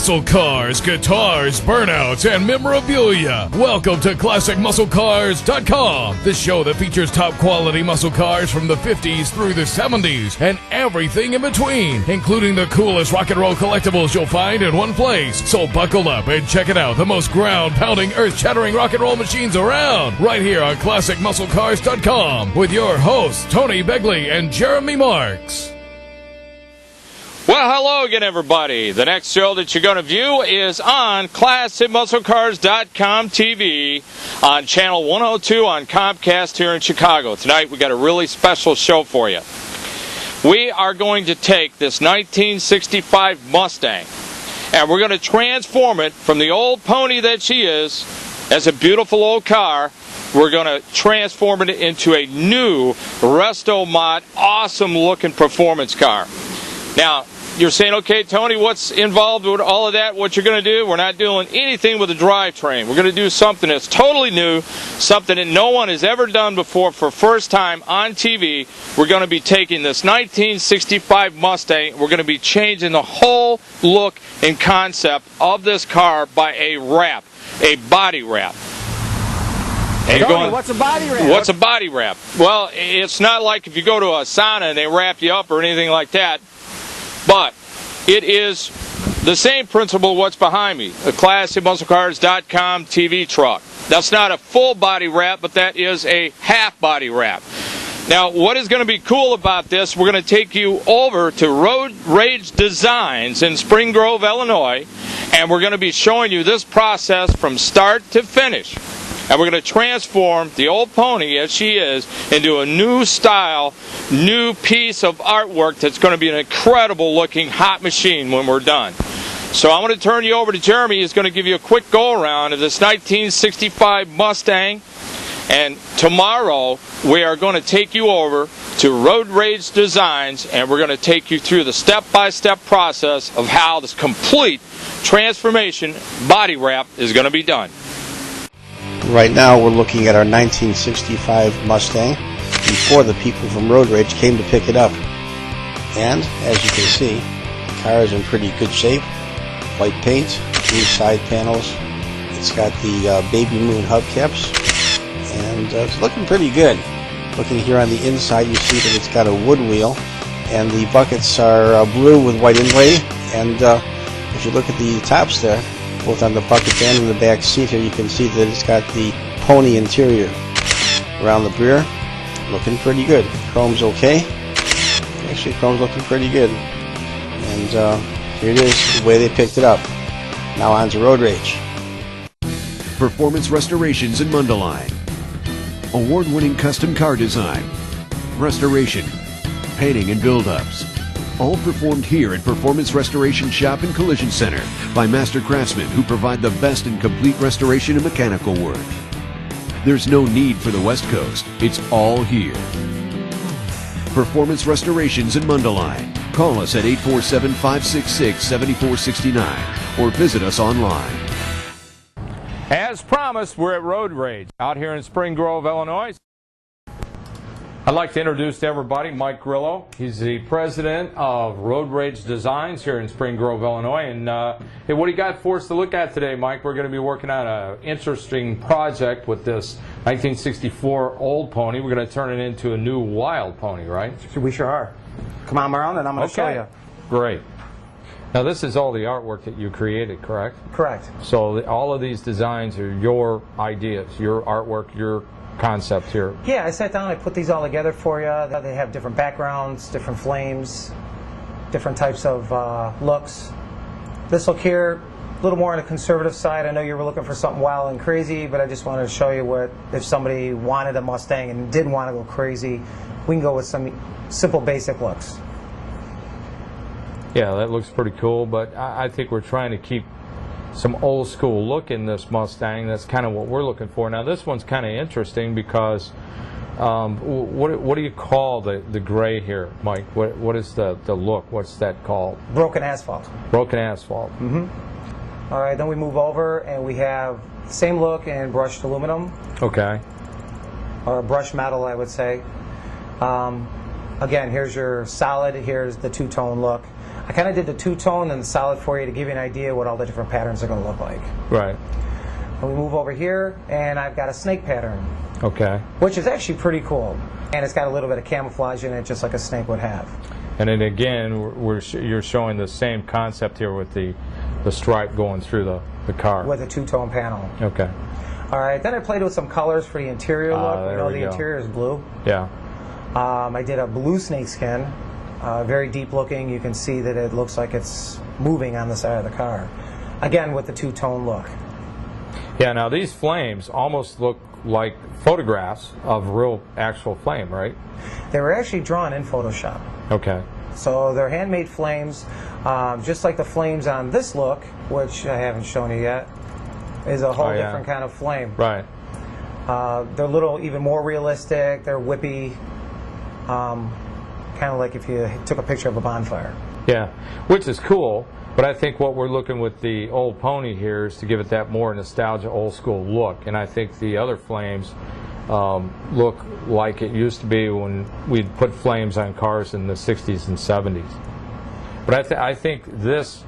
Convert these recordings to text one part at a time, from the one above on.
muscle cars, guitars, burnouts, and memorabilia. Welcome to ClassicMuscleCars.com, the show that features top quality muscle cars from the 50s through the 70s and everything in between, including the coolest rock and roll collectibles you'll find in one place. So buckle up and check it out, the most ground-pounding, earth-shattering rock and roll machines around, right here on ClassicMuscleCars.com with your hosts, Tony Begley and Jeremy Marks. Well, hello again, everybody. The next show that you're going to view is on ClassicMuscleCars.com TV on Channel 102 on Comcast here in Chicago. Tonight, we got a really special show for you. We are going to take this 1965 Mustang, and we're going to transform it from the old pony that she is, as a beautiful old car. We're going to transform it into a new resto-mod, awesome-looking performance car. Now, you're saying, okay, Tony, what's involved with all of that? What you're going to do? We're not doing anything with the drivetrain. We're going to do something that's totally new, something that no one has ever done before for first time on TV. We're going to be taking this 1965 Mustang. We're going to be changing the whole look and concept of this car by a wrap, a body wrap. Tony, going, what's a body wrap? What's a body wrap? Well, it's not like if you go to a sauna and they wrap you up or anything like that. But it is the same principle what's behind me, a ClassicMuscleCars.com TV truck. That's not a full body wrap, but that is a half body wrap. Now, what is going to be cool about this, we're going to take you over to Road Rage Designs in Spring Grove, Illinois, and we're going to be showing you this process from start to finish. And we're going to transform the old pony, as she is, into a new style, new piece of artwork that's going to be an incredible looking hot machine when we're done. So I'm going to turn you over to Jeremy. He's going to give you a quick go around of this 1965 Mustang. And tomorrow we are going to take you over to Road Rage Designs, and we're going to take you through the step-by-step process of how this complete transformation body wrap is going to be done. Right now we're looking at our 1965 Mustang before the people from Road Rage came to pick it up. And as you can see, the car is in pretty good shape. White paint, new side panels. It's got the baby moon hubcaps, and it's looking pretty good. Looking here on the inside, you see that it's got a wood wheel, and the buckets are blue with white inlay. And if you look at the tops there, both on the bucket and in the back seat here, you can see that it's got the pony interior. Around the rear, looking pretty good. Chrome's okay. Actually, chrome's looking pretty good. And here it is, the way they picked it up. Now on to Road Rage. Performance Restorations in Mundelein. Award-winning custom car design, restoration, painting and build-ups. All performed here at Performance Restoration Shop and Collision Center by master craftsmen who provide the best in complete restoration and mechanical work. There's no need for the West Coast. It's all here. Performance Restorations in Mundelein. Call us at 847-566-7469 or visit us online. As promised, we're at Road Rage out here in Spring Grove, Illinois. I'd like to introduce to everybody Mike Grillo. He's the president of Road Rage Designs here in Spring Grove, Illinois. And hey, what do you got for us to look at today, Mike? We're going to be working on an interesting project with this 1964 old pony. We're going to turn it into a new wild pony, right? We sure are. Come on around and I'm going to show you. Great. Now, this is all the artwork that you created, correct? Correct. So all of these designs are your ideas, your artwork, your concept here. Yeah, I sat down and I put these all together for you. They have different backgrounds, different flames, different types of looks. This look here, a little more on the conservative side. I know you were looking for something wild and crazy, but I just wanted to show you what, if somebody wanted a Mustang and didn't want to go crazy, we can go with some simple basic looks. Yeah, that looks pretty cool, but I think we're trying to keep some old school look in this Mustang. That's kind of what we're looking for. Now this one's kind of interesting because what do you call the gray here, Mike? What is the look? What's that called? Broken asphalt. Broken asphalt. Mm-hmm. All right, then we move over and we have the same look in brushed aluminum. Okay. Or brushed metal, I would say. Again, here's your solid, here's the two-tone look. I kind of did the two-tone and the solid for you to give you an idea what all the different patterns are going to look like. Right. And we move over here, and I've got a snake pattern. Okay. Which is actually pretty cool. And it's got a little bit of camouflage in it, just like a snake would have. And then again, you're showing the same concept here with the stripe going through the car. With a two-tone panel. Okay. All right, then I played with some colors for the interior look. You know, the go. interior is blue. Yeah. I did a blue snakeskin, very deep looking. You can see that it looks like it's moving on the side of the car. Again, with the two-tone look. Yeah, now these flames almost look like photographs of real actual flame, right? They were actually drawn in Photoshop. Okay. So they're handmade flames, just like the flames on this look, which I haven't shown you yet, is a whole different kind of flame. Right. They're a little even more realistic. They're whippy, kind of like if you took a picture of a bonfire. Yeah, which is cool, but I think what we're looking with the old pony here is to give it that more nostalgia, old school look, and I think the other flames look like it used to be when we'd put flames on cars in the 60s and 70s. But I think this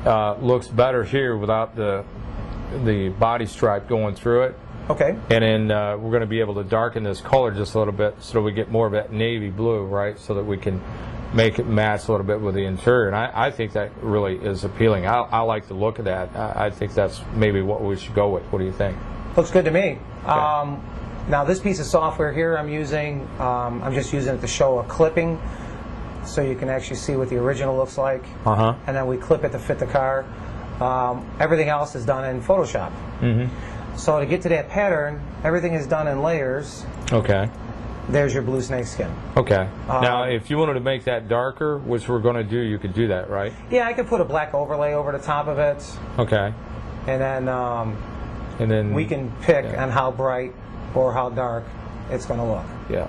looks better here without the body stripe going through it. Okay. And then we're going to be able to darken this color just a little bit so we get more of that navy blue, right, so that we can make it match a little bit with the interior. And I think that really is appealing. I like the look of that. I think that's maybe what we should go with. What do you think? Looks good to me. Okay. Now this piece of software here I'm using, I'm just using it to show a clipping so you can actually see what the original looks like. Uh-huh. And then we clip it to fit the car. Everything else is done in Photoshop. Mm-hmm. So to get to that pattern, everything is done in layers. Okay. There's your blue snakeskin. Okay. Now, if you wanted to make that darker, which we're going to do, you could do that, right? Yeah, I could put a black overlay over the top of it. Okay. And then we can pick on how bright or how dark it's going to look. Yeah.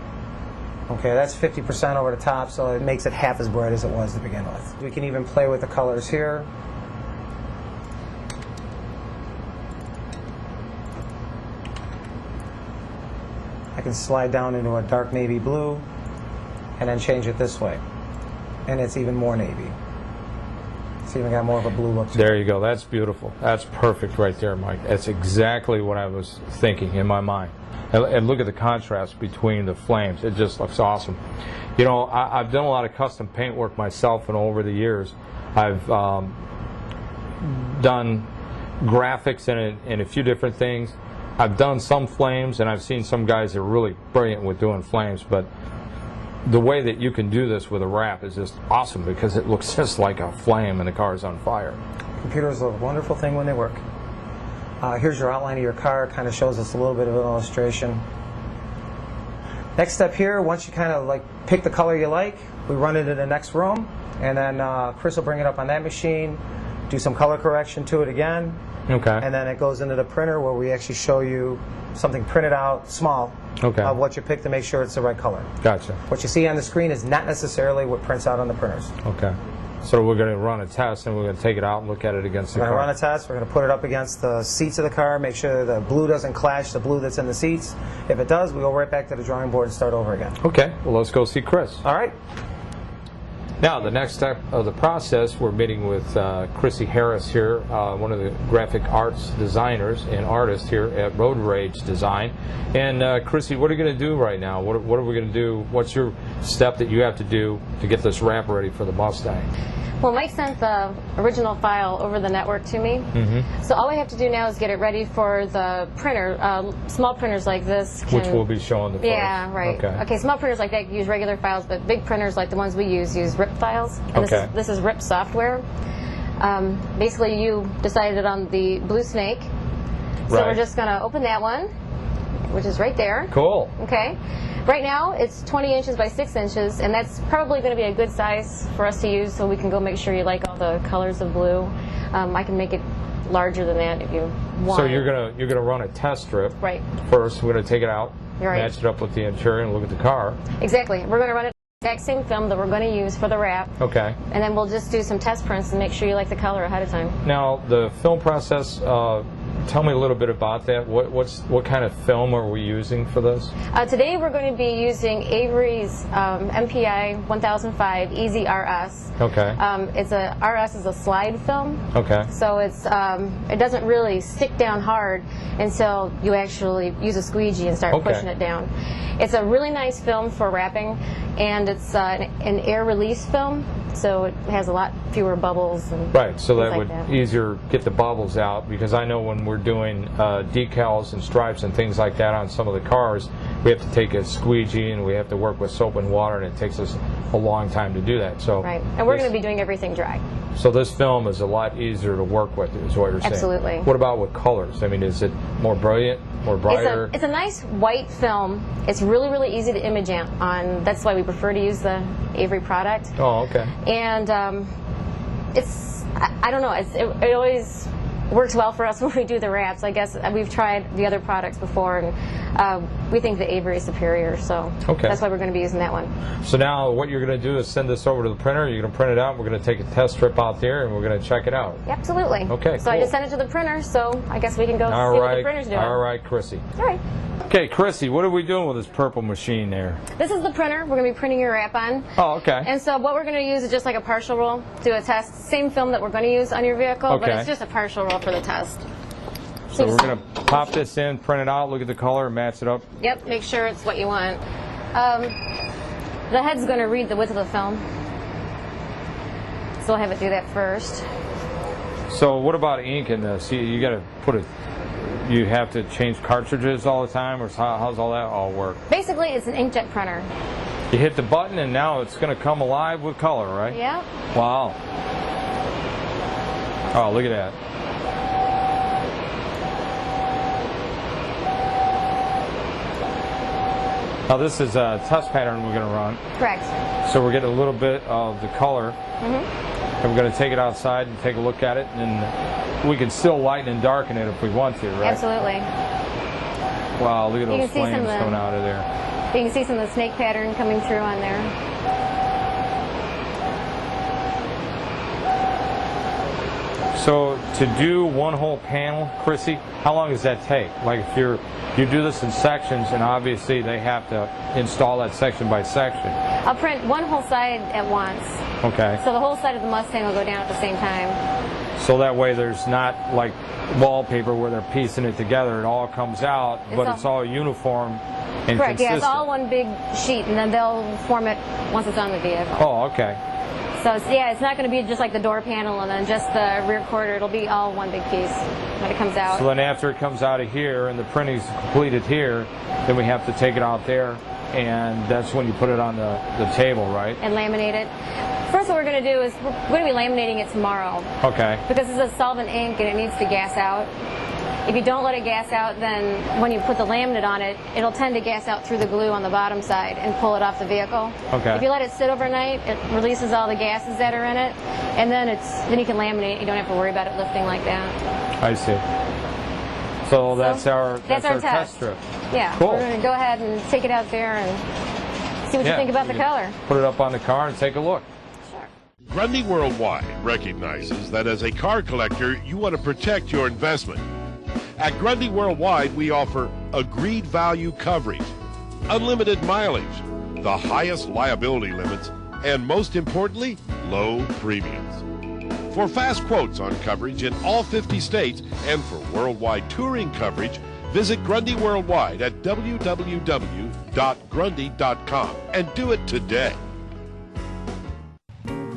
Okay, that's 50% over the top, so it makes it half as bright as it was to begin with. We can even play with the colors here. I can slide down into a dark navy blue and then change it this way. And it's even more navy. It's even got more of a blue look to it. There you go. That's beautiful. That's perfect right there, Mike. That's exactly what I was thinking in my mind. And look at the contrast between the flames. It just looks awesome. You know, I've done a lot of custom paint work myself, and over the years I've done graphics and a few different things. I've done some flames, and I've seen some guys that are really brilliant with doing flames, but the way that you can do this with a wrap is just awesome because it looks just like a flame and the car is on fire. Computers are a wonderful thing when they work. Here's your outline of your car. Kind of shows us a little bit of an illustration. Next step here, once you kind of like pick the color you like, we run it in the next room, and then Chris will bring it up on that machine, do some color correction to it again. Okay. And then it goes into the printer where we actually show you something printed out small of what you picked to make sure it's the right color. Gotcha. What you see on the screen is not necessarily what prints out on the printers. Okay. So we're going to run a test, and we're going to take it out and look at it against the car. We're going to run a test. We're going to put it up against the seats of the car, make sure the blue doesn't clash the blue that's in the seats. If it does, we go right back to the drawing board and start over again. Okay. Well, let's go see Chris. All right. Now, the next step of the process, we're meeting with Chrissy Harris here, one of the graphic arts designers and artists here at Road Rage Design. And Chrissy, what are you going to do right now? What are we going to do? What's your step that you have to do to get this wrap ready for the Mustang? Well, Mike sent the original file over the network to me. Mm-hmm. So all I have to do now is get it ready for the printer. Small printers like this can... Which we'll be showing the Yeah, right. Okay, small printers like that use regular files, but big printers like the ones we use RIP files. And this is RIP software. Basically, you decided on the blue snake. So we're just going to open that one, which is right there. Cool. Okay. Right now, it's 20 inches by 6 inches, and that's probably going to be a good size for us to use, so we can go make sure you like all the colors of blue. I can make it larger than that if you want. So you're gonna run a test strip. Right. First, we're gonna take it out, right. Match it up with the interior, and look at the car. Exactly. We're going to run it the exact same film that we're going to use for the wrap. Okay. And then we'll just do some test prints and make sure you like the color ahead of time. Now, the film process, tell me a little bit about that. What kind of film are we using for this? Today we're going to be using Avery's MPI 1005 Easy RS. Okay. RS is a slide film. Okay. So it doesn't really stick down hard until you actually use a squeegee and start pushing it down. It's a really nice film for wrapping, and it's an air release film, so it has a lot fewer bubbles. And right, so that like would easier get the bubbles out, because I know when we're doing decals and stripes and things like that on some of the cars, we have to take a squeegee and we have to work with soap and water, and it takes us a long time to do that. So right, and we're going to be doing everything dry. So this film is a lot easier to work with, is what you're saying. Absolutely. What about with colors? I mean, is it more brilliant, more brighter? It's a nice white film. It's really, really easy to image on. That's why we prefer to use the Avery product. Oh, okay. And I don't know, it always works well for us when we do the wraps. I guess we've tried the other products before, and we think the Avery is superior, so that's why we're going to be using that one. So now what you're going to do is send this over to the printer. You're going to print it out. We're going to take a test strip out there, and we're going to check it out. Absolutely. Okay, so I just sent it to the printer, so I guess we can go see what the printer's doing. All right, Chrissy. All right. Okay, Chrissy, what are we doing with this purple machine there? This is the printer we're going to be printing your wrap on. Oh, okay. And so what we're going to use is just like a partial roll, do a test. Same film that we're going to use on your vehicle, but it's just a partial roll for the test. So we're going to pop this in, print it out, look at the color, and match it up? Yep, make sure it's what you want. The head's going to read the width of the film, so we'll have it do that first. So what about ink in this? You got to put it... You have to change cartridges all the time, or how's all that all work? Basically, it's an inkjet printer. You hit the button, and now it's going to come alive with color, right? Yeah. Wow. Oh, look at that. Now this is a test pattern we're going to run. Correct. So we're getting a little bit of the color, and we're going to take it outside and take a look at it, and we can still lighten and darken it if we want to, right? Absolutely. Wow, look at those flames coming out of there. You can see some of the snake pattern coming through on there. So to do one whole panel, Chrissy, how long does that take? Like if you do this in sections, and obviously they have to install that section by section. I'll print one whole side at once. Okay. So the whole side of the Mustang will go down at the same time. So that way there's not like wallpaper where they're piecing it together. It all comes out, but it's all uniform and correct, consistent. yeah, it's all one big sheet, and then they'll form it once it's on the vehicle. Oh, okay. So it's not going to be just like the door panel and then just the rear quarter. It'll be all one big piece when it comes out. So then after it comes out of here and the printing's completed here, then we have to take it out there, and that's when you put it on the table, right? And laminate it. First, what we're going to do is we're going to be laminating it tomorrow. Okay. Because it's a solvent ink and it needs to gas out. If you don't let it gas out, then when you put the laminate on it, it'll tend to gas out through the glue on the bottom side and pull it off the vehicle. Okay. If you let it sit overnight, it releases all the gases that are in it, and then you can laminate it. You don't have to worry about it lifting like that. I see. So that's our test strip. Yeah. Cool. We're going to go ahead and take it out there and see what you think about the color. Put it up on the car and take a look. Grundy Worldwide recognizes that as a car collector, you want to protect your investment. At Grundy Worldwide, we offer agreed value coverage, unlimited mileage, the highest liability limits, and most importantly, low premiums. For fast quotes on coverage in all 50 states and for worldwide touring coverage, visit Grundy Worldwide at www.grundy.com and do it today.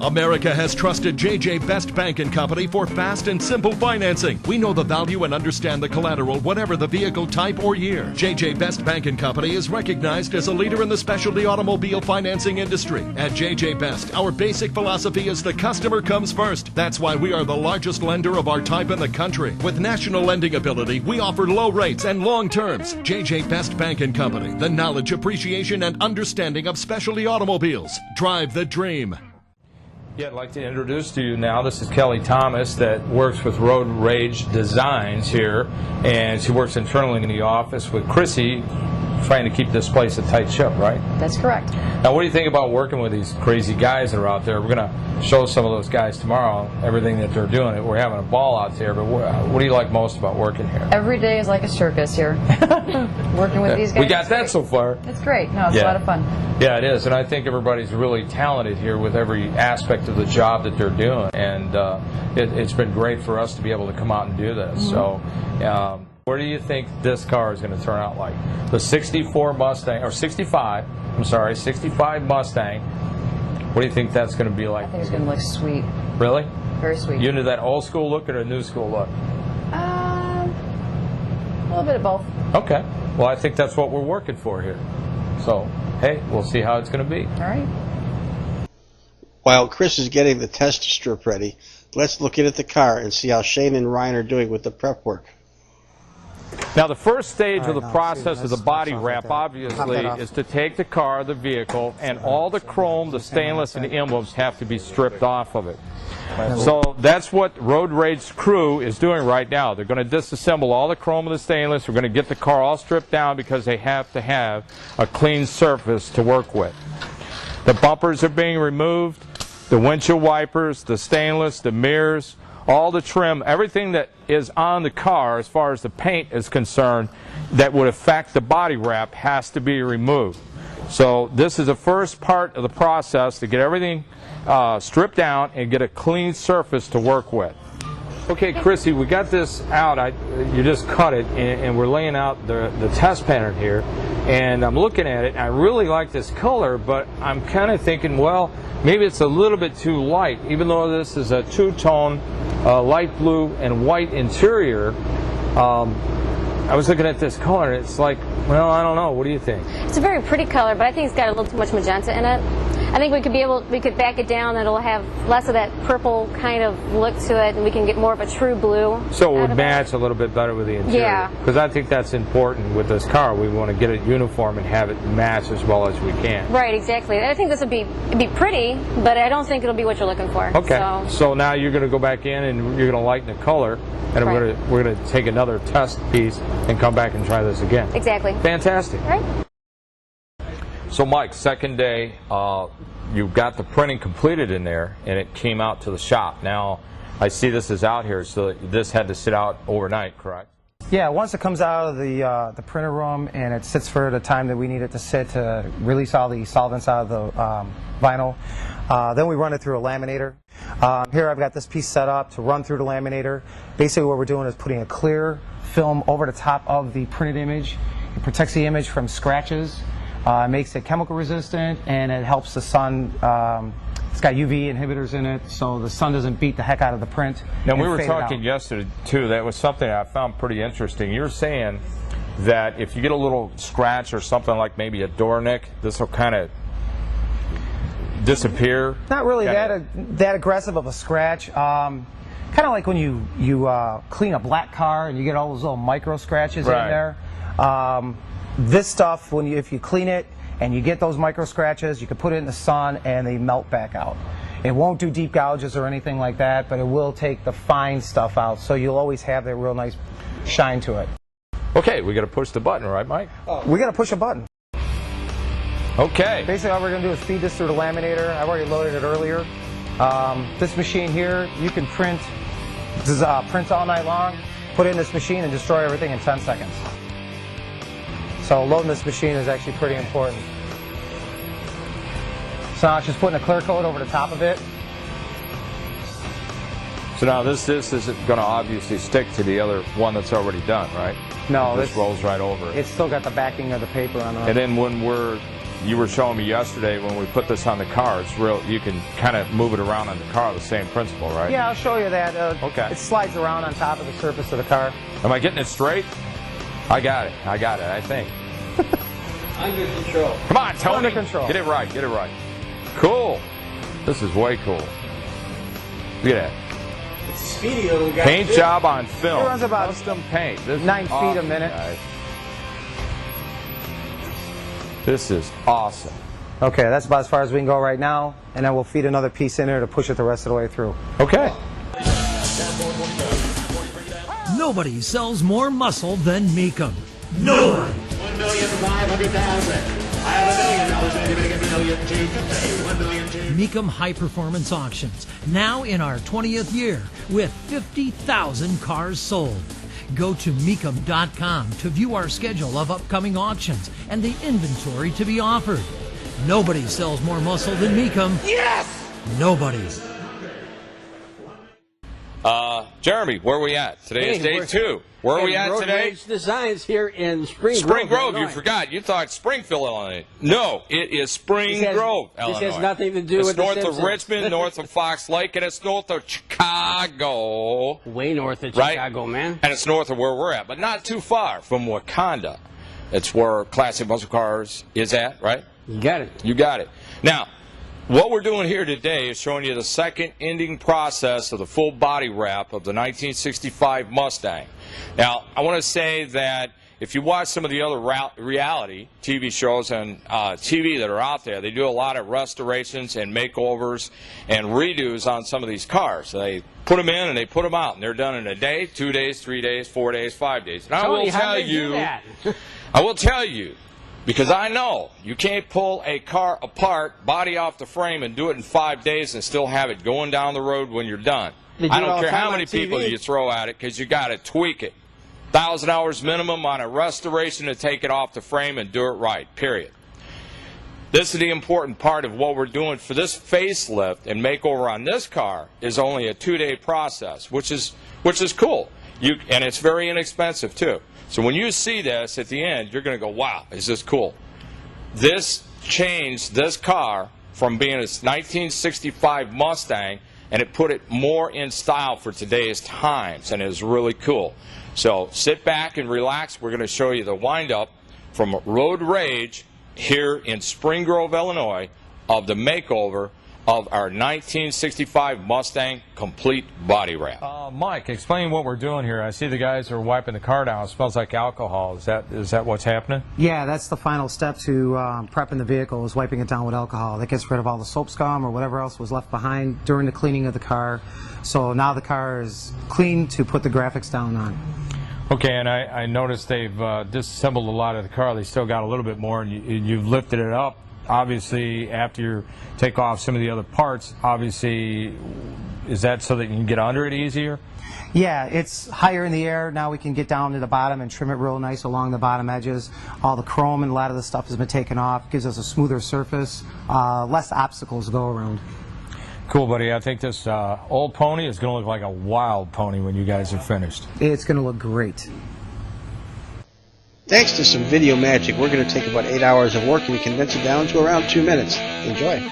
America has trusted JJ Best Bank & Company for fast and simple financing. We know the value and understand the collateral, whatever the vehicle type or year. JJ Best Bank & Company is recognized as a leader in the specialty automobile financing industry. At JJ Best, our basic philosophy is the customer comes first. That's why we are the largest lender of our type in the country. With national lending ability, we offer low rates and long terms. JJ Best Bank & Company, the knowledge, appreciation, and understanding of specialty automobiles. Drive the dream. Yeah, I'd like to introduce to you now, this is Kelly Thomas that works with Road Rage Designs here, and she works internally in the office with Chrissy trying to keep this place a tight ship, right? That's correct. Now, what do you think about working with these crazy guys that are out there? We're going to show some of those guys tomorrow, everything that they're doing. We're having a ball out there, but what do you like most about working here? Every day is like a circus here. Working with these guys. We got that so far. It's great. No, it's a lot of fun. Yeah, it is, and I think everybody's really talented here with every aspect of the job that they're doing, and it's been great for us to be able to come out and do this. So, what do you think this car is going to turn out like? The 64 Mustang, or 65, I'm sorry, 65 Mustang, what do you think that's going to be like? I think it's going to look sweet. Really? Very sweet. You into that old school look or a new school look? A little bit of both. Okay. Well, I think that's what we're working for here. So, hey, we'll see how it's going to be. All right. While Chris is getting the test strip ready, let's look at the car and see how Shane and Ryan are doing with the prep work. Now, the first stage of the process of the body wrap, obviously, is to take the car, the vehicle, and all the chrome, the stainless, and the emblems have to be stripped off of it. So that's what Road Rage's crew is doing right now. They're going to disassemble all the chrome and the stainless. We're going to get the car all stripped down because they have to have a clean surface to work with. The bumpers are being removed, the windshield wipers, the stainless, the mirrors, all the trim, everything that is on the car as far as the paint is concerned that would affect the body wrap has to be removed. So this is the first part of the process to get everything stripped down and get a clean surface to work with. Okay, Chrissy, we got this out. You just cut it, and we're laying out the test pattern here. And I'm looking at it, and I really like this color, but I'm kind of thinking, well, maybe it's a little bit too light. Even though this is a two-tone light blue and white interior, I was looking at this color, and it's like, well, I don't know. What do you think? It's a very pretty color, but I think it's got a little too much magenta in it. I think we could back it down, and it'll have less of that purple kind of look to it, and we can get more of a true blue. So it would match a little bit better with the interior. Yeah. Because I think that's important with this car. We want to get it uniform and have it match as well as we can. Right, exactly. And I think this would be pretty, but I don't think it'll be what you're looking for. Okay. So now you're going to go back in and you're going to lighten the color, and we're going to take another test piece and come back and try this again. Exactly. Fantastic. Right. So Mike, second day, you've got the printing completed in there, and it came out to the shop. Now, I see this is out here, so this had to sit out overnight, correct? Yeah, once it comes out of the printer room and it sits for the time that we need it to sit to release all the solvents out of the vinyl, then we run it through a laminator. Here I've got this piece set up to run through the laminator. Basically what we're doing is putting a clear film over the top of the printed image. It protects the image from scratches. It makes it chemical resistant, and it helps the sun. It's got UV inhibitors in it, so the sun doesn't beat the heck out of the print. Now, we were talking yesterday, too. That was something I found pretty interesting. You were saying that if you get a little scratch or something like maybe a door nick, this will kind of disappear. Not really that aggressive of a scratch. Kind of like when you clean a black car and you get all those little micro scratches in there. This stuff, if you clean it and you get those micro scratches, you can put it in the sun and they melt back out. It won't do deep gouges or anything like that, but it will take the fine stuff out, so you'll always have that real nice shine to it. Okay, we got to push the button, right, Mike? We got to push a button. Okay. Basically, all we're going to do is feed this through the laminator. I've already loaded it earlier. This machine here, you can print. This is print all night long. Put it in this machine and destroy everything in 10 seconds. So loading this machine is actually pretty important. So now it's just putting a clear coat over the top of it. So now this isn't going to obviously stick to the other one that's already done, right? No, this rolls right over. It's still got the backing of the paper on it. And then when you were showing me yesterday when we put this on the car, it's real. You can kind of move it around on the car, the same principle, right? Yeah, I'll show you that. Okay. It slides around on top of the surface of the car. Am I getting it straight? I got it, I think. Under control. Come on, Tony. Under control. Get it right, Cool. This is way cool. Look at that. It's speedy little guy. Paint job on film. It runs about custom paint. This 9 feet a minute. Guys. This is awesome. Okay, that's about as far as we can go right now, and then we'll feed another piece in there to push it the rest of the way through. Okay. Nobody sells more muscle than Mecum. No one. 1,500,000. Mecum High Performance Auctions, now in our 20th year with 50,000 cars sold. Go to Mecum.com to view our schedule of upcoming auctions and the inventory to be offered. Nobody sells more muscle than Mecum. Yes! Nobody. Jeremy, where are we at? Today is day 2. Where are we at today? Designs here in Spring Grove. You forgot. You thought Springfield, Illinois. No, it is Spring Grove, Illinois. This has nothing to do with the It's north of Richmond, north of Fox Lake, and it's north of Chicago. Way north of Chicago, man. And it's north of where we're at, but not too far from Wakanda. It's where Classic Muscle Cars is at, right? You got it. You got it. Now, what we're doing here today is showing you the second ending process of the full body wrap of the 1965 Mustang. Now, I want to say that if you watch some of the other reality TV shows and TV that are out there, they do a lot of restorations and makeovers and redos on some of these cars. They put them in and they put them out, and they're done in a day, 2 days, 3 days, 4 days, 5 days. And I will tell you, because I know you can't pull a car apart, body off the frame, and do it in 5 days and still have it going down the road when you're done. I don't care how many people you throw at it, because you got to tweak it. 1,000 hours minimum on a restoration to take it off the frame and do it right, period. This is the important part of what we're doing for this facelift and makeover on this car is only a 2-day process, which is cool. And it's very inexpensive, too. So when you see this at the end, you're going to go, wow, is this cool? This changed this car from being a 1965 Mustang, and it put it more in style for today's times, and it was really cool. So sit back and relax. We're going to show you the wind-up from Road Rage here in Spring Grove, Illinois, of the makeover of our 1965 Mustang complete body wrap. Mike, explain what we're doing here. I see the guys are wiping the car down. It smells like alcohol. Is that what's happening? Yeah, that's the final step to prepping the vehicle, is wiping it down with alcohol. That gets rid of all the soap scum or whatever else was left behind during the cleaning of the car. So now the car is clean to put the graphics down on. Okay, and I noticed they've disassembled a lot of the car. They still got a little bit more, and you've lifted it up. Obviously, after you take off some of the other parts, obviously, is that so that you can get under it easier? Yeah, it's higher in the air. Now we can get down to the bottom and trim it real nice along the bottom edges. All the chrome and a lot of the stuff has been taken off. Gives us a smoother surface, less obstacles to go around. Cool, buddy. I think this old pony is going to look like a wild pony when you guys are finished. It's going to look great. Thanks to some video magic, we're going to take about 8 hours of work and condense it down to around 2 minutes. Enjoy.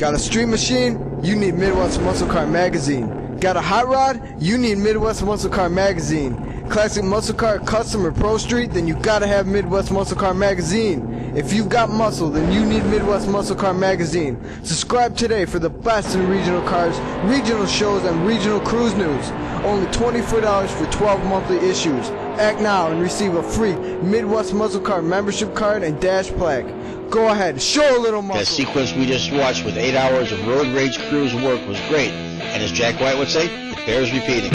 Got a street machine? You need Midwest Muscle Car Magazine. Got a hot rod? You need Midwest Muscle Car Magazine. Classic Muscle Car Custom or Pro Street? Then you gotta have Midwest Muscle Car Magazine. If you've got muscle, then you need Midwest Muscle Car Magazine. Subscribe today for the best in regional cars, regional shows, and regional cruise news. Only $24 for 12 monthly issues. Act now and receive a free Midwest Muscle Car membership card and dash plaque. Go ahead, show a little muscle. The sequence we just watched with 8 hours of road rage cruise work was great. And as Jack White would say, it bears repeating.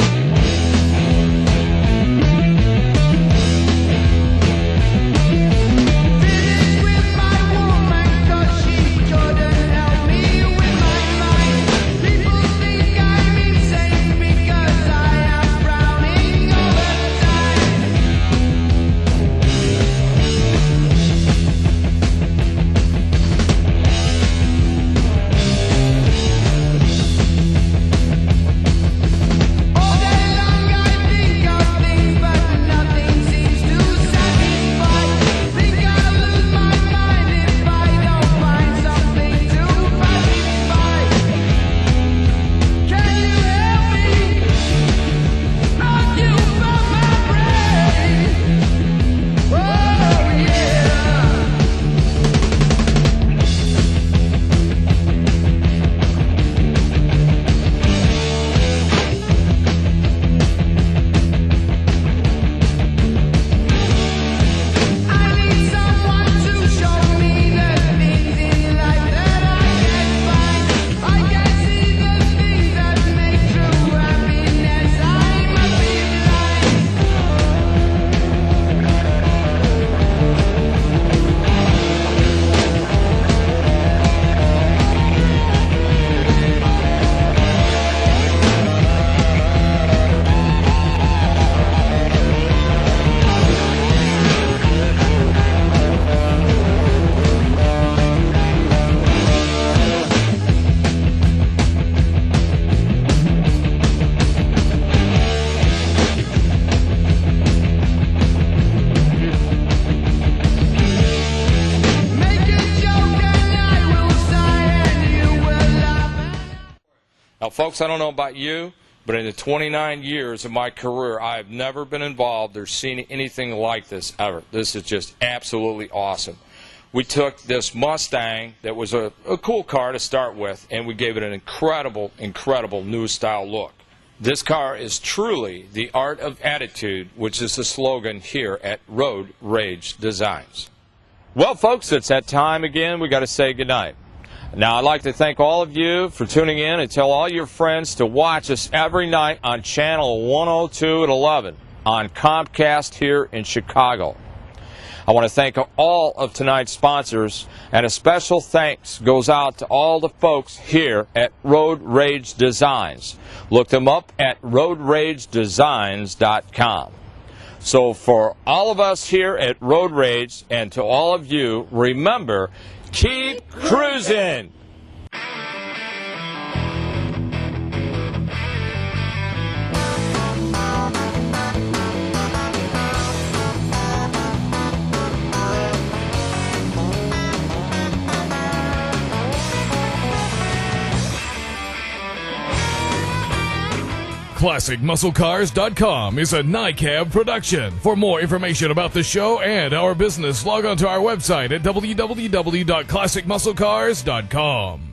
Now, folks, I don't know about you, but in the 29 years of my career, I have never been involved or seen anything like this ever. This is just absolutely awesome. We took this Mustang that was a cool car to start with, and we gave it an incredible, incredible new style look. This car is truly the art of attitude, which is the slogan here at Road Rage Designs. Well, folks, it's that time again. We got to say goodnight. Now, I'd like to thank all of you for tuning in and tell all your friends to watch us every night on channel 102 at 11 on Comcast here in Chicago. I want to thank all of tonight's sponsors, and a special thanks goes out to all the folks here at Road Rage Designs. Look them up at roadragedesigns.com. So for all of us here at Road Rage and to all of you, remember, keep cruising! ClassicMuscleCars.com is a NICAB production. For more information about the show and our business, log on to our website at www.ClassicMuscleCars.com.